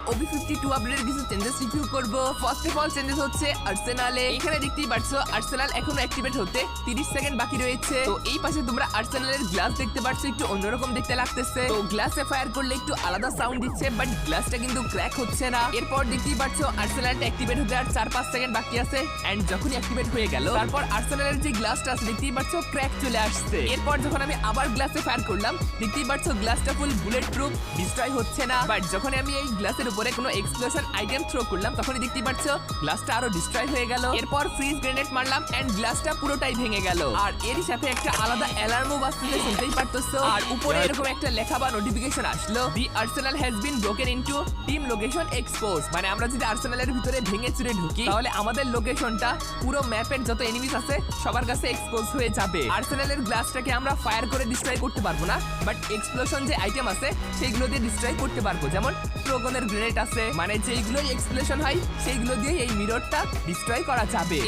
OB52 আপডেটের কিছু changes review করব। ফার্স্ট অফ অল চেঞ্জেস হচ্ছে আর্সেনালে। এখানে দেখতেই পাচ্ছ আর্সেনাল এখনো অ্যাক্টিভেট হতে 30 সেকেন্ড বাকি রয়েছে। তো এই পাশে তোমরা আর্সেনালের গ্লাস দেখতে পাচ্ছ, একটু অন্যরকম দেখতে লাগতেছে। তো গ্লাসে ফায়ার করলে একটু আলাদা সাউন্ড দিচ্ছে, বাট গ্লাসটা কিন্তু ক্র্যাক হচ্ছে না। এরপর দেখতেই পাচ্ছ আর্সেনালটা অ্যাক্টিভেট হতে আর 4-5 সেকেন্ড বাকি আছে, এন্ড যখনই অ্যাক্টিভেট হয়ে গেল তারপর আর্সেনালের যে গ্লাসটা আছে দেখতেই পাচ্ছ ক্র্যাক চলে আসছে। এরপর যখন আমি আবার গ্লাসে ফায়ার করলাম দেখতেই পাচ্ছ গ্লাসটা ফুল বুলেট প্রুফ, ডিস্ট্রয় হচ্ছে না। বাট যখন আমি এই গ্লাসের উপরে কোনো এক্সপ্লোশন আইটেম থ্রো করলাম তখনই দেখতেই পাচ্ছ গ্লাসটা আরো ডিস্ট্রয় হয়ে গেল। এরপর ফ্রিজ গ্রেনেড মারলাম এন্ড গ্লাসটা পুরোটাই ভেঙে গেল। আর এরই সাথে একটা আলাদা অ্যালার্মও বাজতে শুনতেই পারতেছো। আর উপরে এরকম একটা লেখা বা নোটিফিকেশন আসলো, the Arsenal has been broken into team location expose. মানে আমরা যদি আর্সেনালের ভিতরে ভেঙে চুরে ঢুকি তাহলে আমাদের লোকেশনটা পুরো ম্যাপের যত এনিমিস আছে সবার কাছে এক্সপোজ হয়ে যাবে। আর্সেনালের গ্লাসটাকে আমরা ফায়ার করে ডিস্ট্রয় করতে পারবো না, বাট এক্সপ্লোশন যে আইটেম আছে সেইগুলো দিয়ে ডিস্ট্রয় করতে পারবো। যেমন ট্রোগনের গ্রেনেড আছে, মানে যেইগুলোই এক্সপ্লোশন হয় সেইগুলো দিয়ে এই মিররটা ডিস্ট্রয় করা যাবে।